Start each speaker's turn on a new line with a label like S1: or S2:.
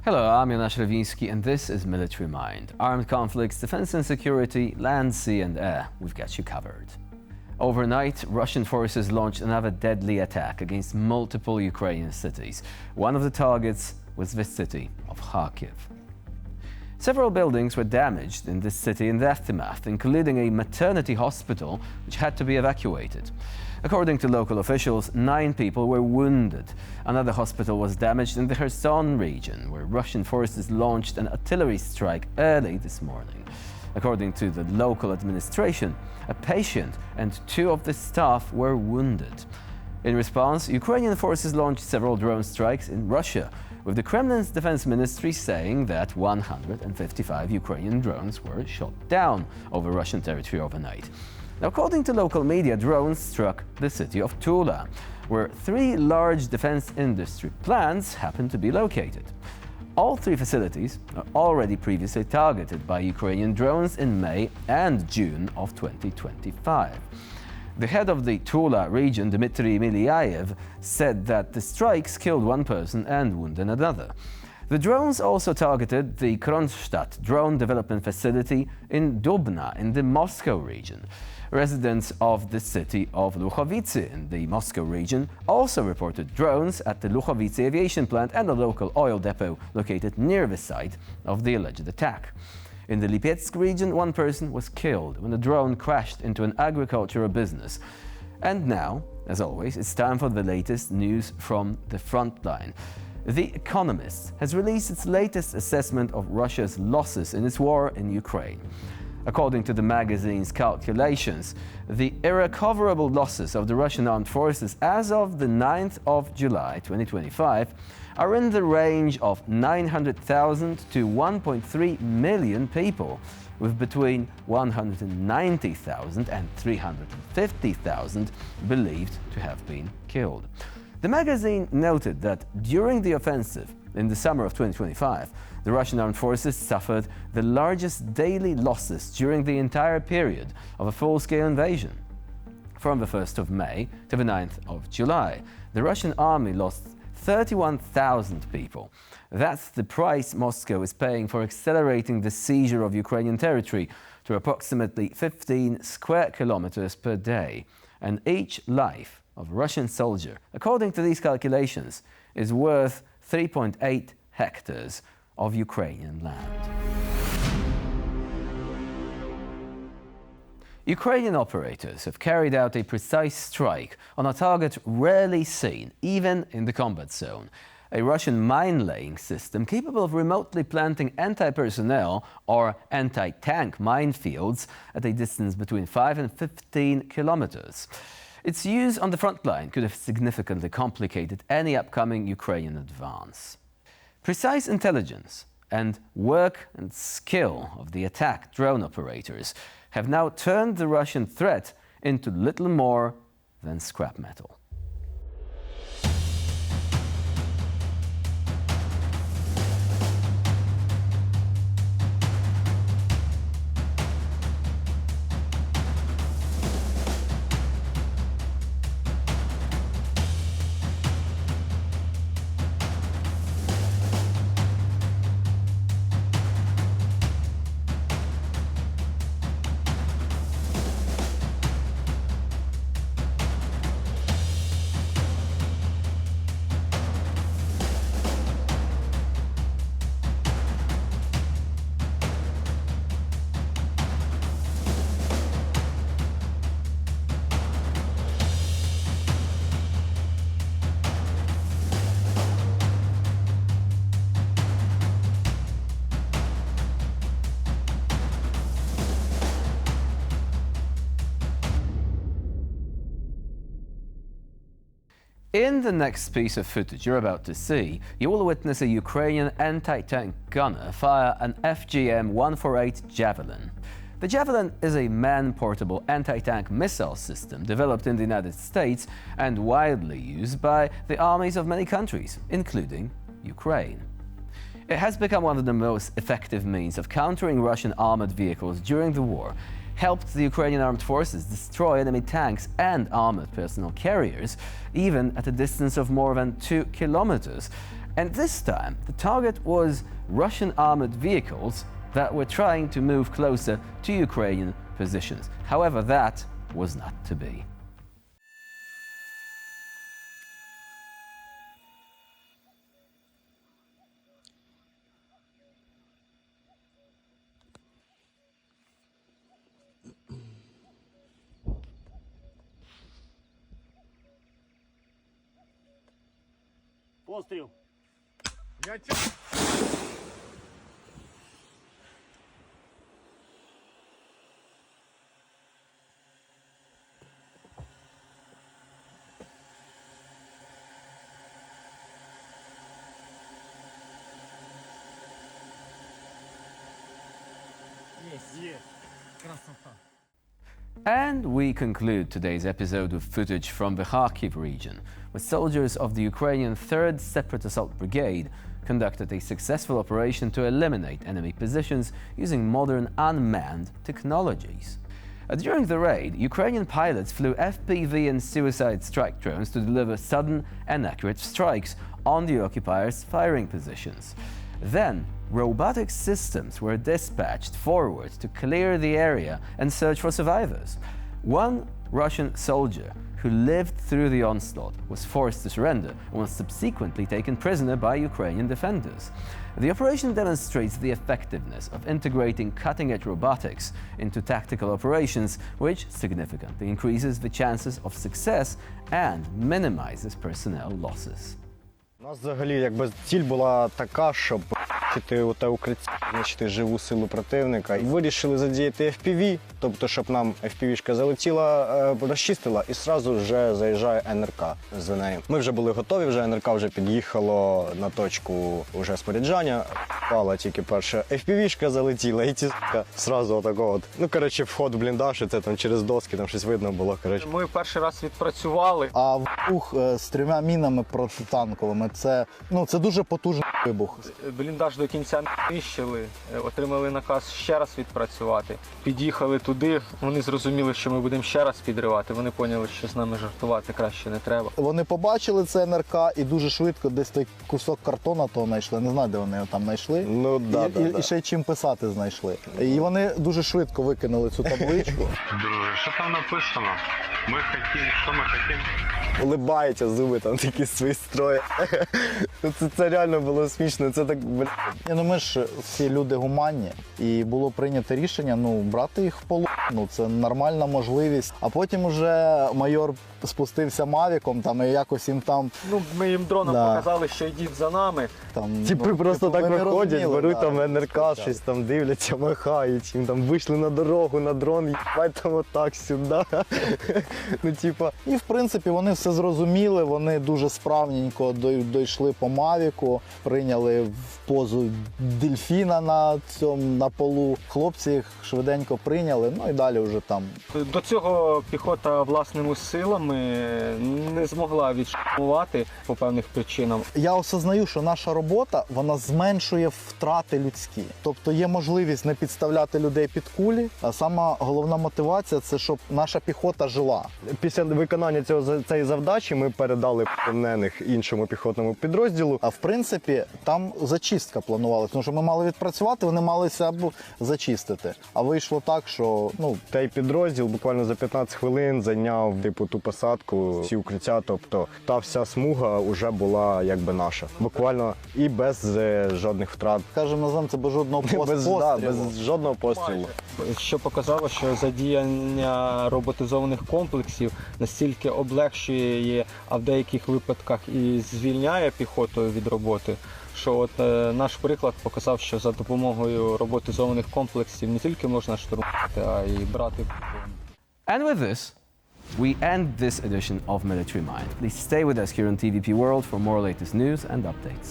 S1: Hello, I'm Jonasz Rewiński and this is Military Mind. Armed conflicts, defense and security, land, sea and air, we've got you covered. Overnight, Russian forces launched another deadly attack against multiple Ukrainian cities. One of the targets was the city of Kharkiv. Several buildings were damaged in this city in the aftermath, including a maternity hospital which had to be evacuated. According to local officials, 9 people were wounded. Another hospital was damaged in the Kherson region, where Russian forces launched an artillery strike early this morning. According to the local administration, a patient and 2 of the staff were wounded. In response, Ukrainian forces launched several drone strikes in Russia, with the Kremlin's defense ministry saying that 155 Ukrainian drones were shot down over Russian territory overnight. Now, according to local media, drones struck the city of Tula, where 3 large defense industry plants happen to be located. All 3 facilities are already previously targeted by Ukrainian drones in May and June of 2025. The head of the Tula region, Dmitry Milyayev, said that the strikes killed 1 person and wounded another. The drones also targeted the Kronstadt drone development facility in Dubna in the Moscow region. Residents of the city of Luchovice in the Moscow region also reported drones at the Luchovice aviation plant and a local oil depot located near the site of the alleged attack. In the Lipetsk region, 1 person was killed when a drone crashed into an agricultural business. And now, as always, it's time for the latest news from the frontline. The Economist has released its latest assessment of Russia's losses in its war in Ukraine. According to the magazine's calculations, the irrecoverable losses of the Russian armed forces as of the 9th of July 2025 are in the range of 900,000 to 1.3 million people, with between 190,000 and 350,000 believed to have been killed. The magazine noted that during the offensive in the summer of 2025, the Russian armed forces suffered the largest daily losses during the entire period of a full-scale invasion. From the 1st of May to the 9th of July, the Russian army lost 31,000 people. That's the price Moscow is paying for accelerating the seizure of Ukrainian territory to approximately 15 square kilometers per day. And each life of a Russian soldier, according to these calculations, is worth 3.8 hectares of Ukrainian land. Ukrainian operators have carried out a precise strike on a target rarely seen, even in the combat zone. A Russian mine-laying system capable of remotely planting anti-personnel or anti-tank minefields at a distance between 5 and 15 kilometers. Its use on the front line could have significantly complicated any upcoming Ukrainian advance. Precise intelligence and work and skill of the attack drone operators have now turned the Russian threat into little more than scrap metal. In the next piece of footage you're about to see, you will witness a Ukrainian anti-tank gunner fire an FGM-148 Javelin. The Javelin is a man-portable anti-tank missile system developed in the United States and widely used by the armies of many countries, including Ukraine. It has become one of the most effective means of countering Russian armored vehicles during the war. helped the Ukrainian armed forces destroy enemy tanks and armored personnel carriers, even at a distance of more than 2 kilometers. And this time, the target was Russian armored vehicles that were trying to move closer to Ukrainian positions. However, that was not to be.
S2: Постріл. Є. Красота.
S1: And we conclude today's episode with footage from the Kharkiv region, where soldiers of the Ukrainian Third Assault Brigade conducted a successful operation to eliminate enemy positions using modern unmanned technologies. During the raid, Ukrainian pilots flew FPV and suicide strike drones to deliver sudden and accurate strikes on the occupiers' firing positions. Then, robotic systems were dispatched forward to clear the area and search for survivors. One Russian soldier who lived through the onslaught was forced to surrender and was subsequently taken prisoner by Ukrainian defenders. The operation demonstrates the effectiveness of integrating cutting-edge robotics into tactical operations, which significantly increases the chances of success and minimizes personnel losses.
S3: У нас взагалі якби ціль була така, щоб знищити оте укриття, знищити живу силу противника. І вирішили задіяти FPV, тобто щоб нам FPV-шка залетіла, розчистила і одразу вже заїжджає НРК за нею. Ми вже були готові, вже НРК вже під'їхало на точку вже споряджання. Впала тільки перша FPV-шка залетіла і ті одразу отако от. Ну, коротше, вход в бліндаж, це там через доски, там щось видно було, коротше.
S4: Ми перший раз відпрацювали.
S5: А вибух з 3 мінами протитанковими, це дуже потужний вибух.
S4: Бліндаж до кінця не знищили, отримали наказ ще раз відпрацювати. Під'їхали туди, вони зрозуміли, що ми будемо ще раз підривати. Вони поняли, що з нами жартувати краще не треба.
S5: Вони побачили це НРК і дуже швидко десь той кусок картона того знайшли. Не знаю, де вони його там знайшли.
S3: Ну, да,
S5: і ще й чим писати знайшли. І вони дуже швидко викинули цю табличку.
S6: Друже, що там написано? Ми хотіли, що ми хотіли?
S3: Улибається, зуби там такі свої строї. Це реально було смішно. Це так,
S5: Ми ж всі люди гуманні, і було прийнято рішення брати їх в полон. Це нормальна можливість. А потім уже майор спустився мавіком і якось їм там...
S4: Ми їм дроном показали, що йдіть за нами.
S3: Типи просто так виходять, беруть там НРК, щось там дивляться, махають, їм там вийшли на дорогу, на дрон, їбать там отак сюди.
S5: І в принципі вони все зрозуміли, вони дуже справненько дійшли по мавіку, прийняли в позу дельфіна на полу. Хлопці їх швиденько прийняли, і далі вже там.
S4: До цього піхота власними силами не змогла відштурмувати по певних причинам.
S5: Я осознаю, що наша робота, вона зменшує втрати людські. Тобто є можливість не підставляти людей під кулі, а сама головна мотивація – це щоб наша піхота жила.
S3: Після виконання цієї завдачі ми передали полонених іншому піхотному підрозділу.
S5: А в принципі, там зачистка планувалася, тому що ми мали відпрацювати, вони малися або зачистити. А вийшло так, що...
S3: Той підрозділ буквально за 15 хвилин зайняв ту посадку, всі укриття, тобто та вся смуга вже була якби наша. Буквально і без жодних втрат.
S5: Кажемо, називаємо це без жодного пострілу.
S3: Без жодного пострілу.
S4: Що показало, що задіяння роботизованих комплексів настільки облегшує, а в деяких випадках і звільняє піхоту від роботи, що наш приклад показав, що за допомогою роботизованих комплексів не тільки можна штурмувати, а й брати в полон.
S1: And with this, we end this edition of Military Mind. Please stay with us here on TVP World for more latest news and updates.